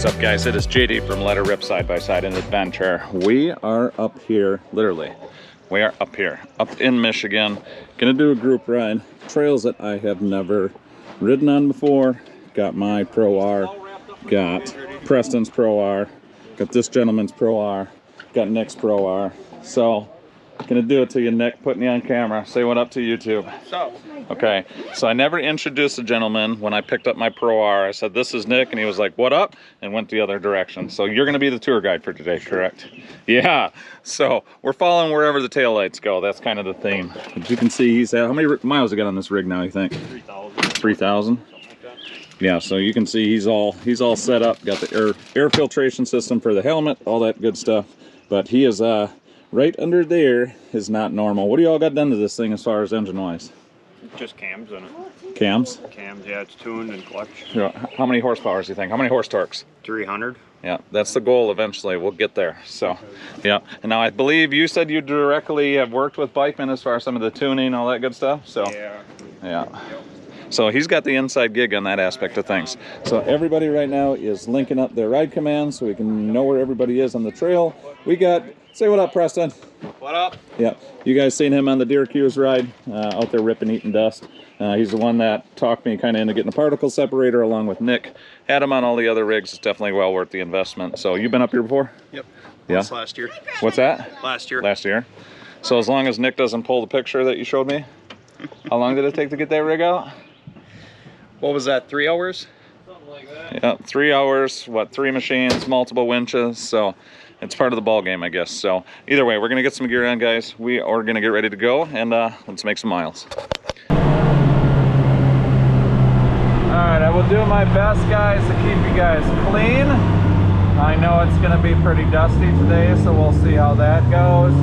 What's up, guys? It is JD from Let Her Rip Side by Side and Adventure. We are up here, literally. We are up here, up in Michigan. Gonna do a group ride. Trails that I have never ridden on before. Got my Pro R, got Preston's Pro R, got this gentleman's Pro R, got Nick's Pro R. So, gonna do it to you, Nick, putting you on camera. Say what up to YouTube. So. Okay, so I never introduced the gentleman when I picked up my Pro R. I said, this is Nick, and he was like, what up? And went the other direction. So you're gonna be the tour guide for today, correct? Yeah, so we're following wherever the taillights go. That's kind of the theme. As you can see, he's at, how many miles you got on this rig now, you think? 3,000. 3,000? Yeah, so you can see he's all set up. Got the air filtration system for the helmet, all that good stuff. But he is right under there is not normal. What do you all got done to this thing as far as engine-wise? Just cams in it. Cams? Cams, yeah, it's tuned and clutch. Yeah. How many horsepower do you think? How many horse torques? 300. Yeah, that's the goal eventually. We'll get there. So, yeah. And now I believe you said you directly have worked with Bikeman as far as some of the tuning, all that good stuff. So, yeah. So he's got the inside gig on that aspect of things. So everybody right now is linking up their ride commands so we can know where everybody is on the trail. We got, say what up, Preston. What up? Yeah, you guys seen him on the Deer Q's ride, out there ripping, eating dust. He's the one that talked me kind of into getting a particle separator along with Nick. Had him on all the other rigs. It's definitely well worth the investment. So you've been up here before? Yep. Yeah. Last year. What's that? Last year. Last year. So as long as Nick doesn't pull the picture that you showed me, how long did it take to get that rig out? What was that, 3 hours? Something like that. Yeah, 3 hours, what, 3 machines, multiple winches, so it's part of the ball game, I guess. So either way, we're gonna get some gear on, guys. We are gonna get ready to go, and let's make some miles. All right, I will do my best, guys, to keep you guys clean. I know it's gonna be pretty dusty today, so we'll see how that goes.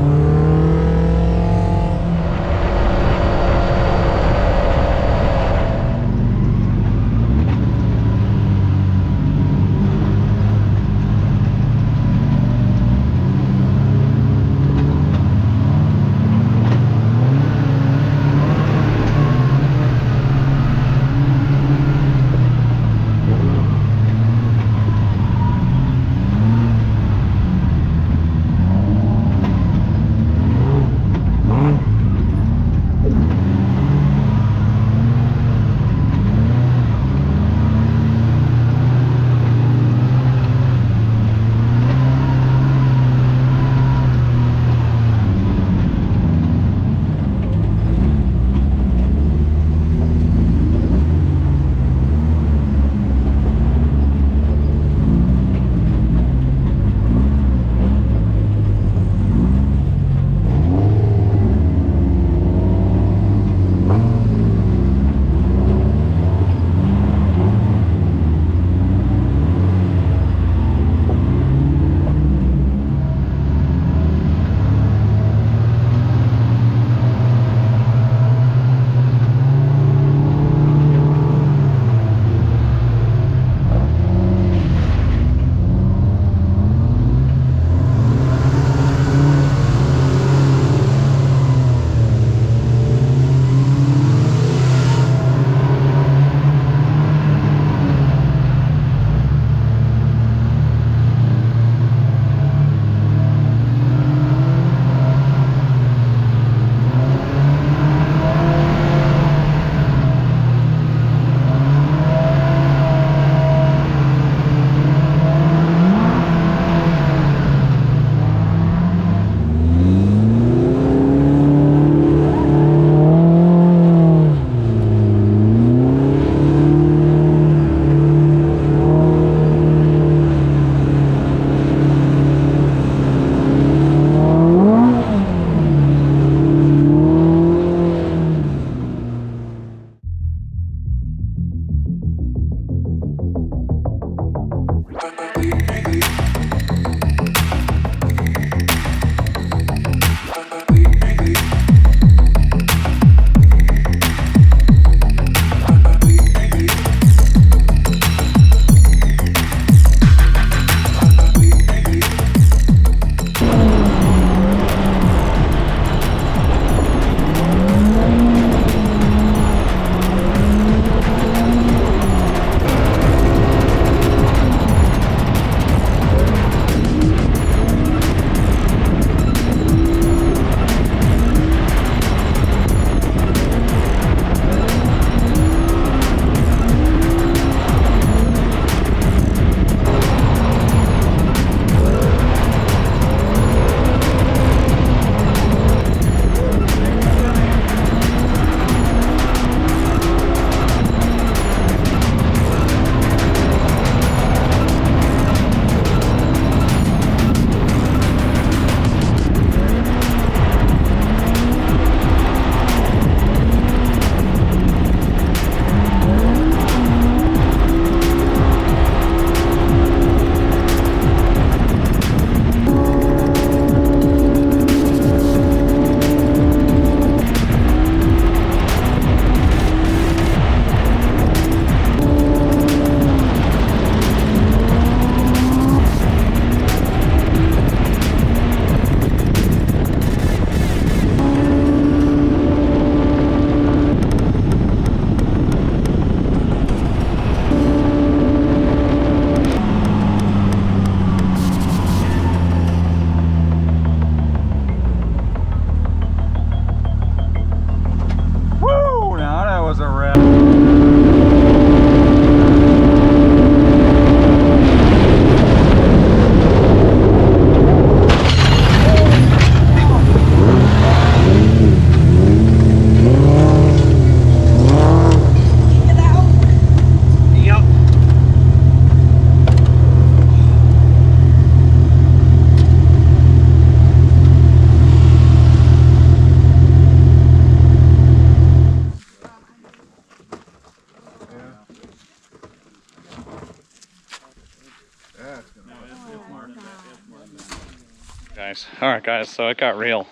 Guys, all right, guys. So it got real.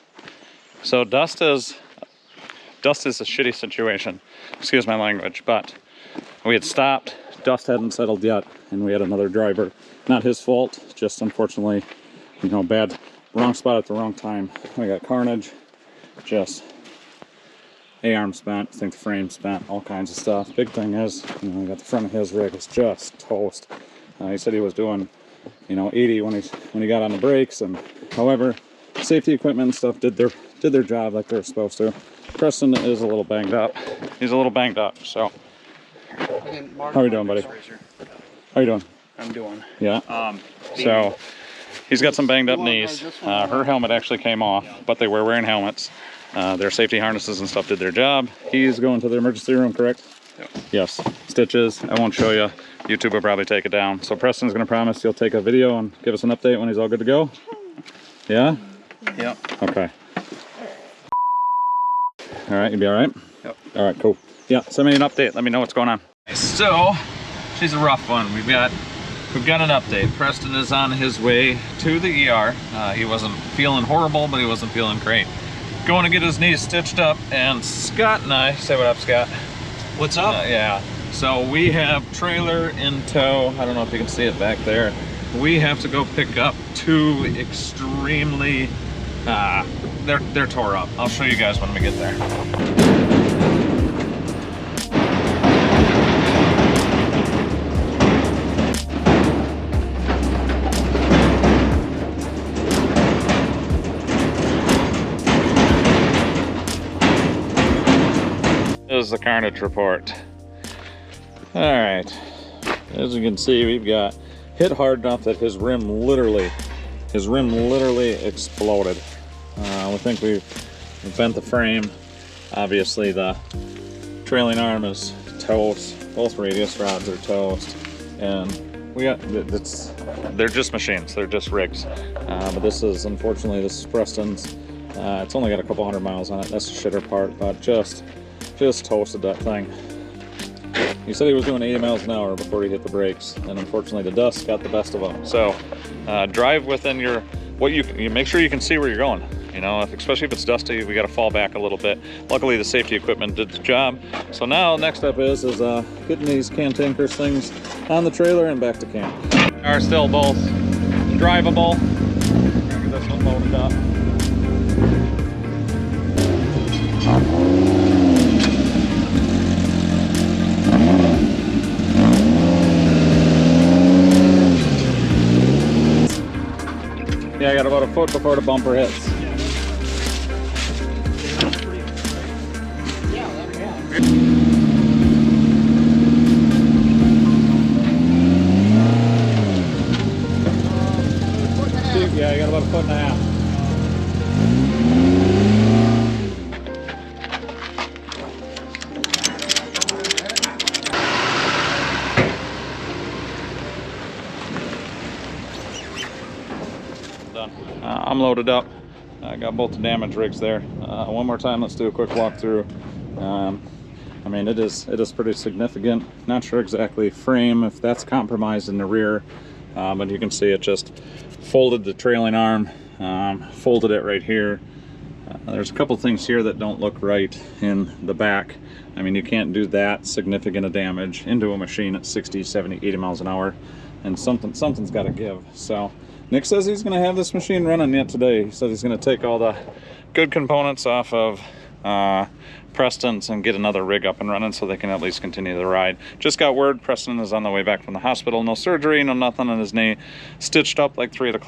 So dust is a shitty situation. Excuse my language, but we had stopped. Dust hadn't settled yet, and we had another driver. Not his fault, just unfortunately, you know, bad, wrong spot at the wrong time. We got carnage, just A-arm spent, I think the frame spent, all kinds of stuff. Big thing is, you know, we got the front of his rig is just toast. He said he was doing, you know, 80 when he got on the brakes, and however, safety equipment and stuff did their job like they're supposed to. Preston is a little banged up. He's a little banged up, so. How are you doing, buddy? How are you doing? I'm doing. Yeah. So he's got some banged up knees. Her helmet actually came off, but they were wearing helmets. Their safety harnesses and stuff did their job. He's going to the emergency room, correct? Yep. Yes. Stitches. I won't show you. YouTube will probably take it down. So Preston's going to promise he'll take a video and give us an update when he's all good to go. Yeah? Yep. Okay. All right, you be all right? Yep. All right, cool. Yeah, send me an update. Let me know what's going on. So, she's a rough one. We've got an update. Preston is on his way to the ER. He wasn't feeling horrible, but he wasn't feeling great. Going to get his knees stitched up, and Scott and I, say what up, Scott. What's up? Yeah. So we have trailer in tow. I don't know if you can see it back there. We have to go pick up two extremely, they're tore up. I'll show you guys when we get there. This is the carnage report. All right, as you can see, we've got hit hard enough that his rim literally exploded. We think we bent the frame. Obviously, the trailing arm is toast. Both radius rods are toast, and we got they're just machines. They're just rigs. But this is, unfortunately, this is Preston's. It's only got a couple hundred miles on it. That's the shitter part, but just toasted that thing. He said he was doing 80 miles an hour before he hit the brakes, and unfortunately the dust got the best of him. So drive within your, you make sure you can see where you're going. You know, especially if it's dusty, we got to fall back a little bit. Luckily the safety equipment did the job. So now next step is getting these cantankerous things on the trailer and back to camp. Are still both drivable. Get this one loaded up. Yeah, I got about a foot before the bumper hits. Yeah, I got about a foot and a half. Done. I'm loaded up. I got both the damage rigs there. One more time, let's do a quick walkthrough. I mean, it is pretty significant. Not sure exactly frame, if that's compromised in the rear, but you can see it just folded the trailing arm, folded it right here. There's a couple things here that don't look right in the back. I mean, you can't do that significant a damage into a machine at 60, 70, 80 miles an hour, and something's got to give. So Nick says he's going to have this machine running yet today. He said he's going to take all the good components off of Preston's and get another rig up and running so they can at least continue the ride. Just got word Preston is on the way back from the hospital. No surgery, no nothing on his knee. Stitched up like three of the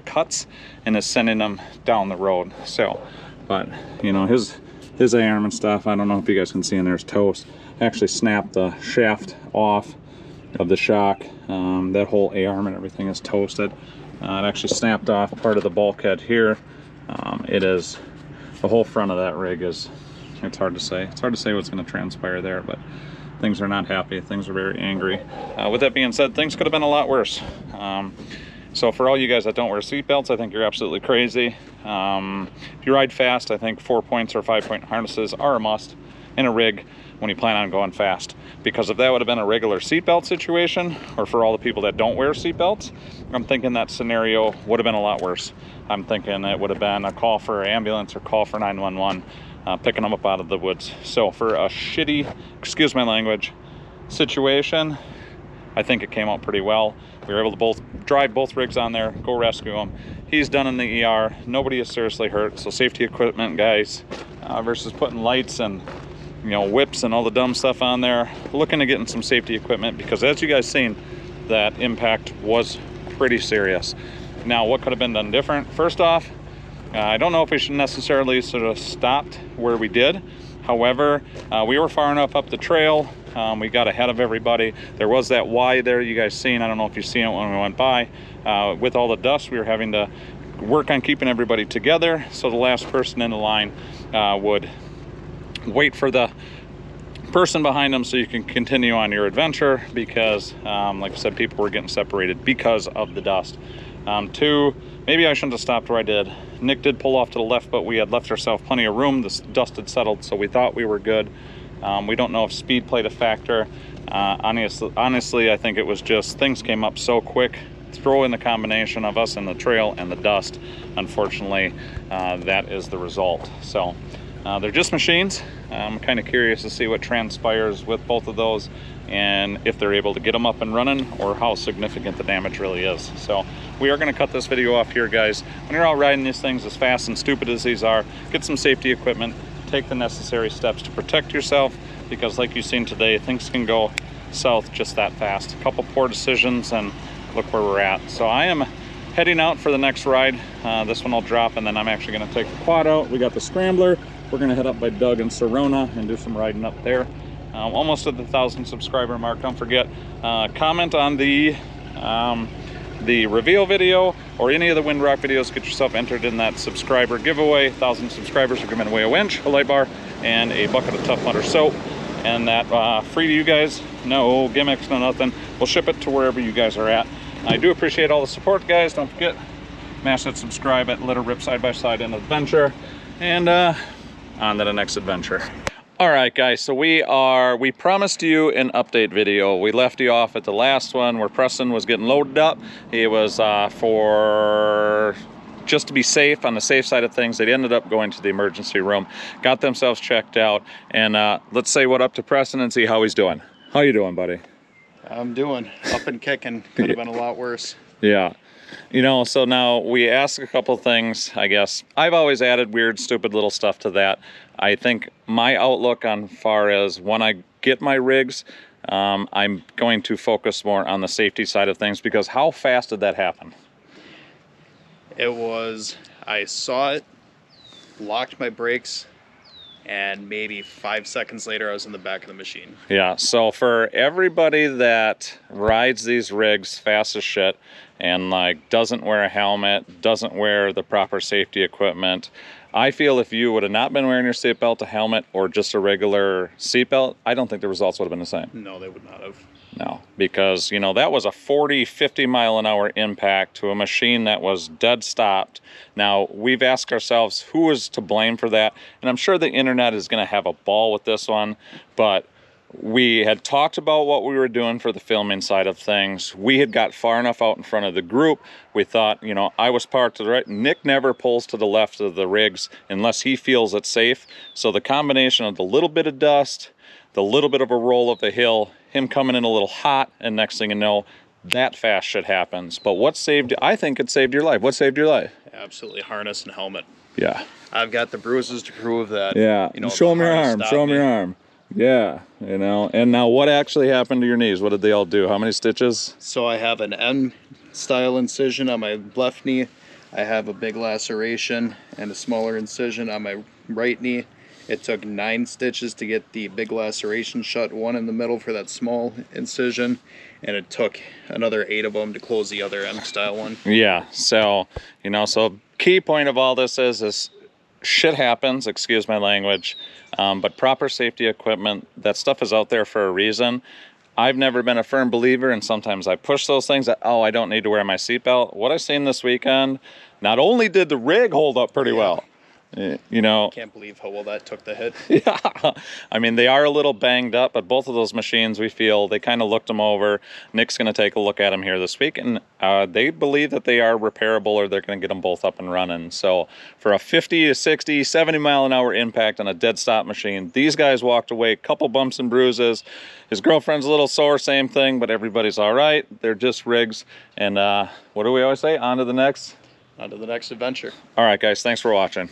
cuts and is sending them down the road. So, but you know, his A-arm and stuff, I don't know if you guys can see in there, is toast. I actually snapped the shaft off of the shock. That whole A-arm and everything is toasted. It actually snapped off part of the bulkhead here. It is, the whole front of that rig is, it's hard to say. It's hard to say what's going to transpire there, but things are not happy. Things are very angry. With that being said, things could have been a lot worse. So for all you guys that don't wear seatbelts, I think you're absolutely crazy. If you ride fast, I think 4-point or 5-point harnesses are a must in a rig. when you plan on going fast. Because if that would have been a regular seatbelt situation, or for all the people that don't wear seatbelts, I'm thinking that scenario would have been a lot worse. I'm thinking it would have been a call for an ambulance or call for 911, picking them up out of the woods. So for a shitty, excuse my language, situation, I think it came out pretty well. We were able to drive both rigs on there, go rescue him. He's done in the ER. Nobody is seriously hurt. So safety equipment, guys, versus putting lights and whips and all the dumb stuff on there. Looking to getting some safety equipment, because as you guys seen, that impact was pretty serious. Now, what could have been done different? First off, I don't know if we should necessarily sort of stopped where we did. However, we were far enough up the trail. We got ahead of everybody. There was that Y there you guys seen. I don't know if you've seen it when we went by. With all the dust, we were having to work on keeping everybody together. So the last person in the line would wait for the person behind them so you can continue on your adventure, because like I said, people were getting separated because of the dust. Two, maybe I shouldn't have stopped where I did. Nick did pull off to the left, but we had left ourselves plenty of room. The dust had settled, so we thought we were good. We don't know if speed played a factor. Honestly, I think it was just things came up so quick. Throw in the combination of us in the trail and the dust. Unfortunately, that is the result. So they're just machines. I'm kind of curious to see what transpires with both of those, and if they're able to get them up and running, or how significant the damage really is. So we are going to cut this video off here, guys. When you're out riding these things, as fast and stupid as these are, get some safety equipment, take the necessary steps to protect yourself, because like you've seen today, things can go south just that fast. A couple poor decisions and look where we're at. So I am heading out for the next ride. This one will drop, and then I'm actually going to take the quad out. We got the scrambler. We're going to head up by Doug and Serona and do some riding up there. Almost at the 1,000 subscriber mark. Don't forget, comment on the reveal video or any of the Windrock videos. Get yourself entered in that subscriber giveaway. 1,000 subscribers are giving away a winch, a light bar, and a bucket of Tough Mudder soap. And that free to you guys. No gimmicks, no nothing. We'll ship it to wherever you guys are at. I do appreciate all the support, guys. Don't forget, smash that subscribe at Let Her Rip Side by Side and Adventure. And on to the next adventure. All right, guys, so we promised you an update video. We left you off at the last one where Preston was getting loaded up. It was for just to be safe, on the safe side of things. They ended up going to the emergency room, got themselves checked out, and let's say what up to Preston and see how he's doing. How you doing, buddy? I'm doing up and kicking. Could have been a lot worse. Yeah. So now we asked a couple things, I guess. I've always added weird, stupid little stuff to that. I think my outlook on far as when I get my rigs, I'm going to focus more on the safety side of things, because how fast did that happen? It was, I saw it, locked my brakes, and maybe 5 seconds later I was in the back of the machine. Yeah, so for everybody that rides these rigs fast as shit and like doesn't wear a helmet, doesn't wear the proper safety equipment, I feel if you would have not been wearing your seatbelt, a helmet, or just a regular seatbelt, I don't think the results would have been the same. No, they would not have. No, because, that was a 40, 50 mile an hour impact to a machine that was dead stopped. Now, we've asked ourselves who is to blame for that, and I'm sure the internet is going to have a ball with this one, but we had talked about what we were doing for the filming side of things. We had got far enough out in front of the group. We thought, I was parked to the right. Nick never pulls to the left of the rigs unless he feels it's safe. So the combination of the little bit of dust, the little bit of a roll of a hill, him coming in a little hot, and next thing you know, that fast shit happens. But what saved, I think it saved your life. What saved your life? Absolutely, harness and helmet. Yeah. I've got the bruises to prove that. Yeah, show him your arm, show him your arm. Yeah, and now what actually happened to your knees? What did they all do? How many stitches? So I have an M-style incision on my left knee. I have a big laceration and a smaller incision on my right knee. It took 9 stitches to get the big laceration shut, 1 in the middle for that small incision, and it took another 8 of them to close the other M-style one. Yeah, so, so key point of all this is shit happens, excuse my language, but proper safety equipment, that stuff is out there for a reason. I've never been a firm believer, and sometimes I push those things that, I don't need to wear my seatbelt. What I seen this weekend, not only did the rig hold up pretty well, You know, Can't believe how well that took the hit. yeah, I mean, they are a little banged up, but both of those machines, we feel, they kind of looked them over. Nick's going to take a look at them here this week, and they believe that they are repairable, or they're going to get them both up and running. So for a 50 to 60, 70 mile an hour impact on a dead stop machine, these guys walked away, couple bumps and bruises. His girlfriend's a little sore, same thing, but everybody's all right. They're just rigs. And what do we always say? On to the next. On to the next adventure. All right, guys, thanks for watching.